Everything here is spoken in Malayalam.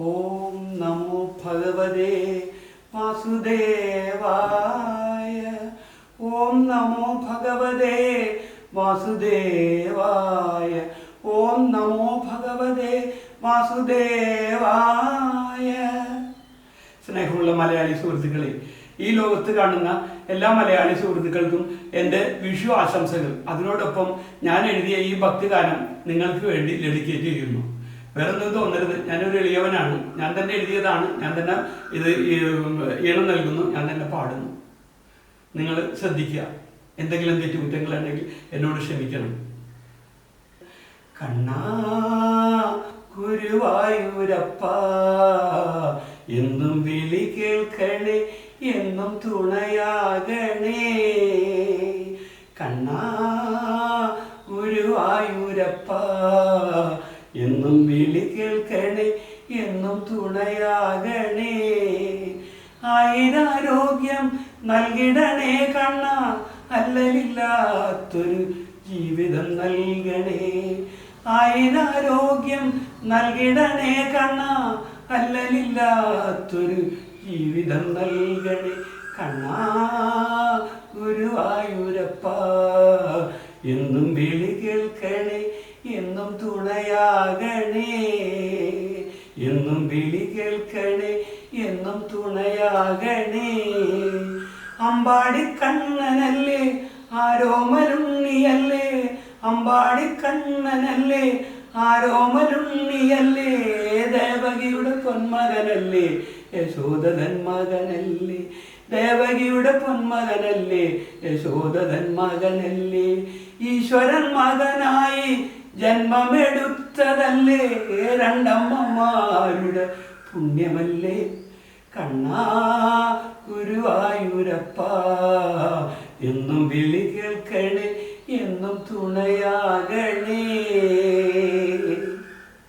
ഓം നമോ ഭഗവതേ വാസുദേവായ. ഓം നമോ ഭഗവതേ വാസുദേവായ. ഓം നമോ ഭഗവതേ വാസുദേവായ. സ്നേഹമുള്ള മലയാളി സുഹൃത്തുക്കളെ, ഈ ലോകത്ത് കാണുന്ന എല്ലാ മലയാളി സുഹൃത്തുക്കൾക്കും എൻ്റെ വിഷു ആശംസകൾ. അതിനോടൊപ്പം ഞാൻ എഴുതിയ ഈ ഭക്തിഗാനം നിങ്ങൾക്ക് വേണ്ടി ഡെഡിക്കേറ്റ് ചെയ്യുന്നു. വേറെ ഒന്നും തോന്നരുത്, ഞാനൊരു എളിയവനാണ്, ഞാൻ തന്നെ എഴുതിയതാണ്, ഞാൻ തന്നെ ഇത് ഈണം നൽകുന്നു, ഞാൻ തന്നെ പാടുന്നു. നിങ്ങൾ ശ്രദ്ധിക്കുക, എന്തെങ്കിലും തെറ്റുകുറ്റങ്ങളുണ്ടെങ്കിൽ എന്നോട് ക്ഷമിക്കണം. കണ്ണാ ഗുരുവായൂരപ്പ, എന്നും വിളി കേൾക്കണേ, എന്നും തുണയാകണേ. കണ്ണാ ഗുരുവായൂരപ്പ, എന്നും വിളി കേൾക്കണേ, എന്നും തുണയാകണേ. ആയിരാരോഗ്യം നൽകിടണേ കണ്ണ, അല്ലലില്ലാത്തൊരു ജീവിതം നൽകണേ. ആയിരാരോഗ്യം നൽകിടണേ കണ്ണ, അല്ലലില്ലാത്തൊരു ജീവിതം നൽകണേ. കണ്ണാ ഗുരുവായൂരപ്പ, എന്നും വിളി കേൾക്കണേ, എന്നും തുണയാകണേ. എന്നും വിളി കേൾക്കണേ, എന്നും തുണയാകണേ. അമ്പാടിക്കണ്ണനല്ലേ ആരോമലുണ്ണിയല്ലേ, അമ്പാടിക്കണ്ണനല്ലേ ആരോമലുണ്ണിയല്ലേ. ദേവകിയുടെ പൊന്മകനല്ലേ, യശോദതൻ മകനല്ലേ. ദേവകിയുടെ പൊന്മകനല്ലേ, യശോദതൻ മകനല്ലേ. ഈശ്വരൻ മകനായി ജന്മമെടുത്തതല്ലേ, രണ്ടമ്മമാരുടെ പുണ്യമല്ലേ. കണ്ണാ ഗുരുവായൂരപ്പ, എന്നും വിളി കേൾക്കണേ, എന്നും തുണയാകണേ.